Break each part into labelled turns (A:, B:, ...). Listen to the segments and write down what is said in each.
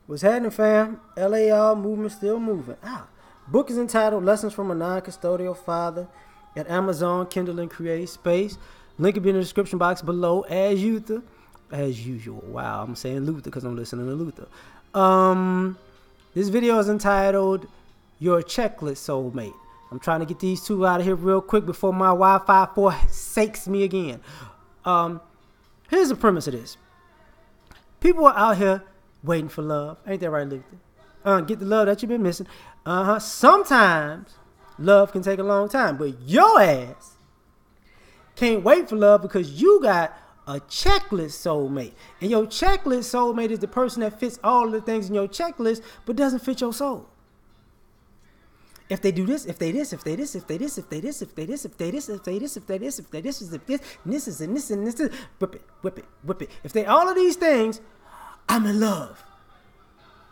A: What's happening, fam? L.A.R. movement still moving. Book is entitled Lessons from a Non-Custodial Father at Amazon, Kindle, and Create Space. Link will be in the description box below as usual. As usual. Wow, I'm saying Luther because I'm listening to Luther. This video is entitled Your Checklist Soulmate. I'm trying to get these two out of here real quick before my Wi-Fi forsakes me again. Here's the premise of this. People are out here waiting for love. Ain't that right, Luther? Get the love that you've been missing. Sometimes love can take a long time, but your ass can't wait for love because you got a checklist soulmate. And your checklist soulmate is the person that fits all of the things in your checklist but doesn't fit your soul. If they do this, if they this, if they this, if they this, if they this, if they this, if they this, if they this, if they this, if they this, if this, and this is and this and this, whip it, whip it, whip it. If they all of these things, I'm in love.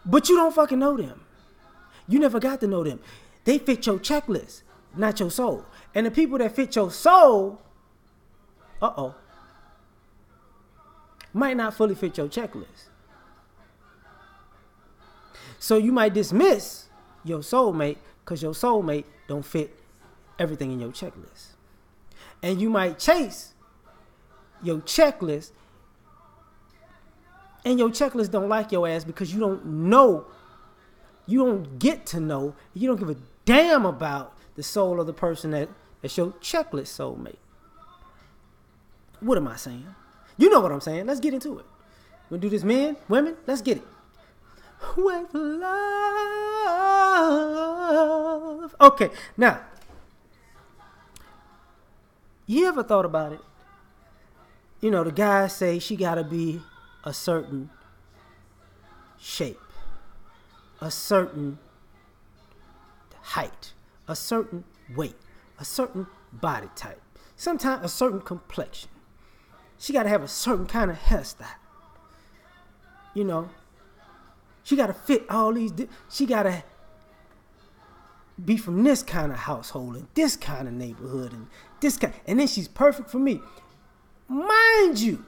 A: But you don't fucking know them. You never got to know them. They fit your checklist, not your soul. And the people that fit your soul, might not fully fit your checklist. So you might dismiss your soulmate because your soulmate don't fit everything in your checklist. And you might chase your checklist and your checklist don't like your ass because you don't know, you don't get to know, you don't give a damn about the soul of the person that's your checklist soulmate. What am I saying? You know what I'm saying. Let's get into it. We'll do this, men, women, let's get it. With love. Okay, now, you ever thought about it? You know, the guys say she gotta be a certain shape, a certain height, a certain weight, a certain body type, sometimes a certain complexion. She got to have a certain kind of hairstyle. You know, she got to fit all these. She got to be from this kind of household and this kind of neighborhood and this kind. And then she's perfect for me. Mind you,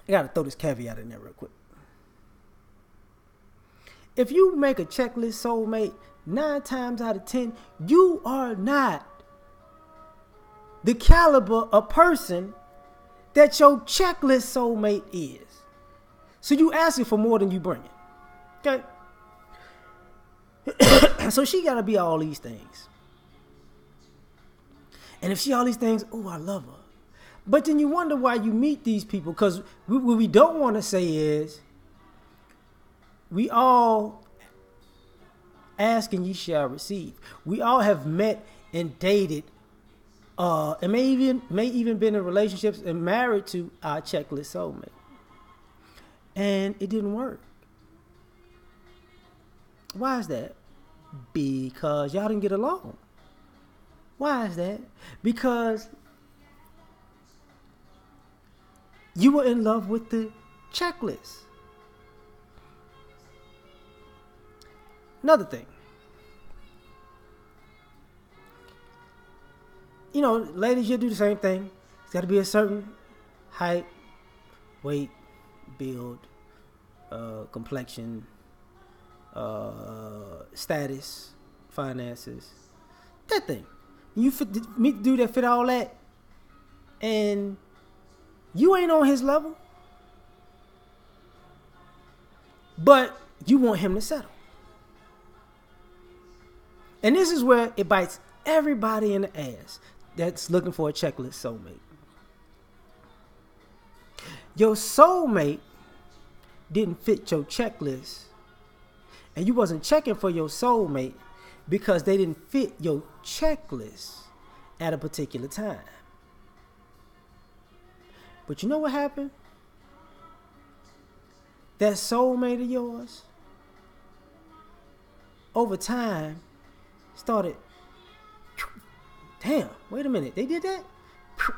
A: I got to throw this caveat in there real quick. If you make a checklist soulmate, 9 times out of 10, you are not the caliber of person that your checklist soulmate is. So you asking for more than you bringing. Okay? So she got to be all these things. And if she all these things, oh, I love her. But then you wonder why you meet these people. Because what we don't want to say is, we all ask and ye shall receive. We all have met and dated and may even been in relationships and married to our checklist soulmate. And it didn't work. Why is that? Because y'all didn't get along. Why is that? Because you were in love with the checklist. Another thing. You know, ladies, you'll do the same thing. It's got to be a certain height, weight, build, complexion, status, finances, that thing. You meet the dude that fit all that, and you ain't on his level, but you want him to settle. And this is where it bites everybody in the ass that's looking for a checklist soulmate. Your soulmate didn't fit your checklist, and you wasn't checking for your soulmate because they didn't fit your checklist at a particular time. But you know what happened? That soulmate of yours, over time, started, damn, wait a minute, they did that?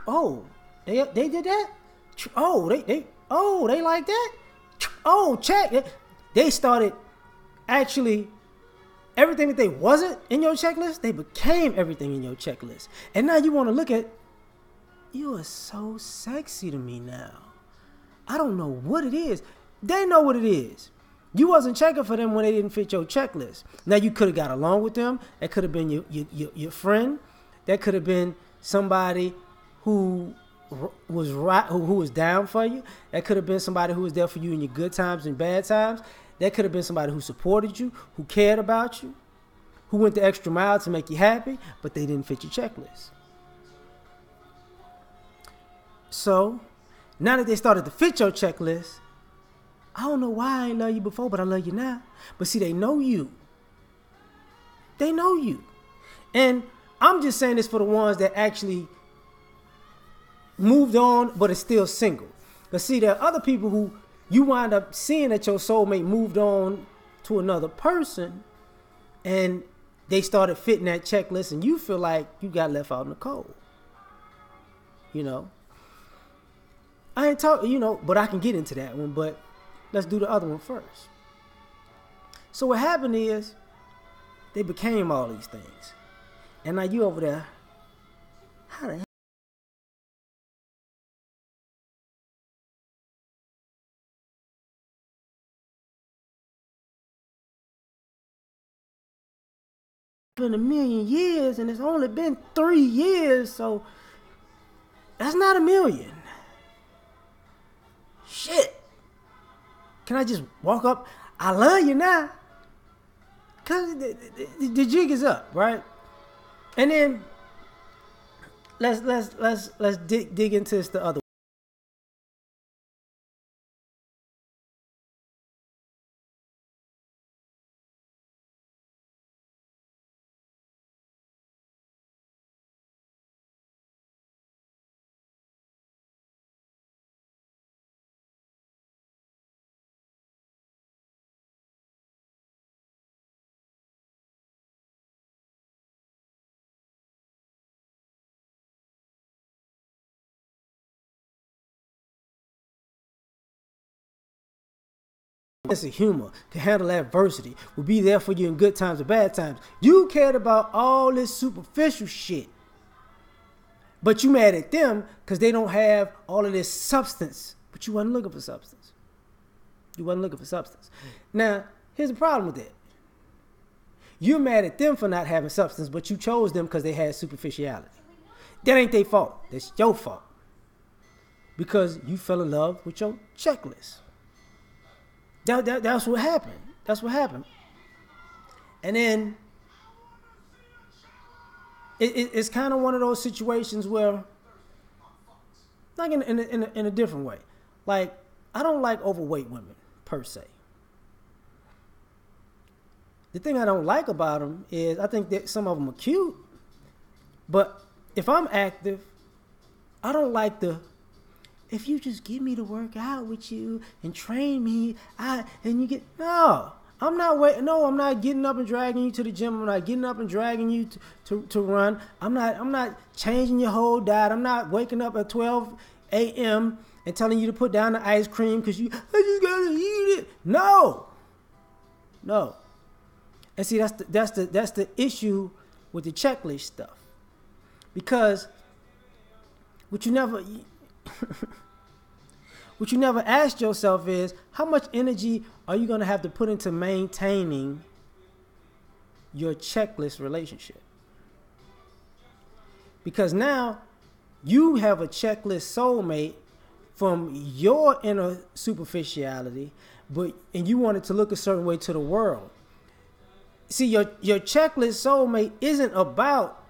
A: Oh, they did that? Oh, they like that? Oh, check. They started actually, everything that they wasn't in your checklist, they became everything in your checklist. And now you want to look at, you are so sexy to me now. I don't know what it is. They know what it is. You wasn't checking for them when they didn't fit your checklist. Now, you could have got along with them. That could have been your friend. That could have been somebody who was right, who was down for you. That could have been somebody who was there for you in your good times and bad times. That could have been somebody who supported you, who cared about you, who went the extra mile to make you happy, but they didn't fit your checklist. So, now that they started to fit your checklist, I don't know why I ain't love you before, but I love you now. But see, they know you. They know you. And I'm just saying this for the ones that actually moved on, but is still single. But see, there are other people who you wind up seeing that your soulmate moved on to another person, and they started fitting that checklist, and you feel like you got left out in the cold. You know, I ain't talking, you know, but I can get into that one, but let's do the other one first. So what happened is they became all these things. And now you over there, how the hell? Been a million years, and it's only been 3 years, so that's not a million. Shit. Can I just walk up? I love you now. Cause the jig is up, right? And then let's dig into this the other way. Sense of humor, can handle adversity, will be there for you in good times or bad times. You cared about all this superficial shit, but you mad at them because they don't have all of this substance. But you wasn't looking for substance. You wasn't looking for substance. Now, here's the problem with that. You're mad at them for not having substance, but you chose them because they had superficiality. That ain't their fault. That's your fault. Because you fell in love with your checklist. That's what happened. That's what happened. And then it's kind of one of those situations where, like in a different way. Like, I don't like overweight women, per se. The thing I don't like about them is I think that some of them are cute. But if I'm active, I don't like if you just get me to work out with you and train me, and you get, no, I'm not getting up and dragging you to the gym. I'm not getting up and dragging you to run. I'm not changing your whole diet. I'm not waking up at 12 a.m. and telling you to put down the ice cream because I just gotta eat it. No. And see, that's the issue with the checklist stuff. Because what you never asked yourself is, how much energy are you going to have to put into maintaining your checklist relationship? Because now you have a checklist soulmate from your inner superficiality, and you want it to look a certain way to the world. See, your checklist soulmate isn't about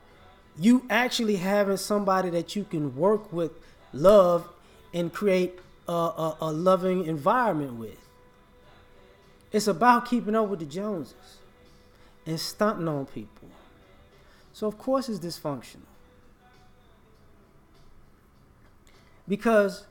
A: you actually having somebody that you can work with, love, and create a loving environment with. It's about keeping up with the Joneses and stunting on people. So of course it's dysfunctional. Because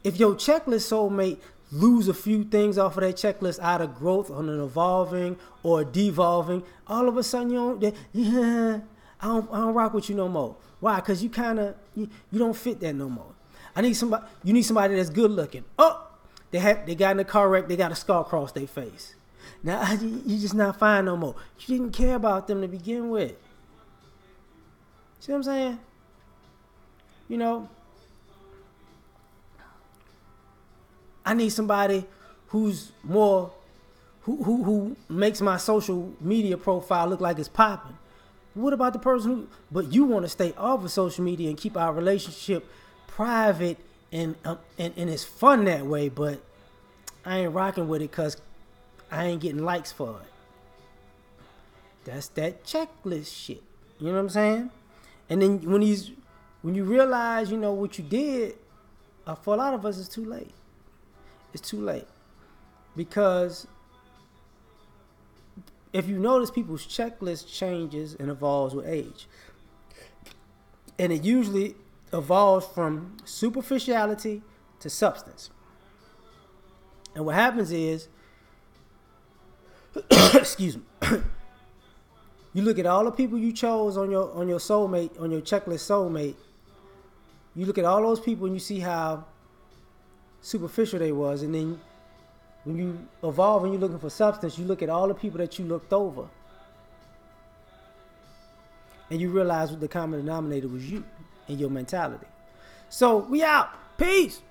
A: if your checklist soulmate lose a few things off of that checklist out of growth on an evolving or devolving, all of a sudden I don't rock with you no more. Why? Because you don't fit that no more. You need somebody that's good looking. Oh, they got in a car wreck, they got a scar across their face. Now you just not fine no more. You didn't care about them to begin with. See what I'm saying? I need somebody who's more who makes my social media profile look like it's popping. What about the person who? But you want to stay off of social media and keep our relationship private and it's fun that way. But I ain't rocking with it because I ain't getting likes for it. That's that checklist shit. You know what I'm saying? And then when you realize, you know, what you did, for a lot of us, it's too late. It's too late. Because if you notice, people's checklist changes and evolves with age. And it usually evolves from superficiality to substance. And what happens is, excuse me, you look at all the people you chose on your soulmate, on your checklist soulmate. You look at all those people and you see how superficial they was, and then when you evolve and you're looking for substance, you look at all the people that you looked over, and you realize what the common denominator was you and your mentality. So we out. Peace.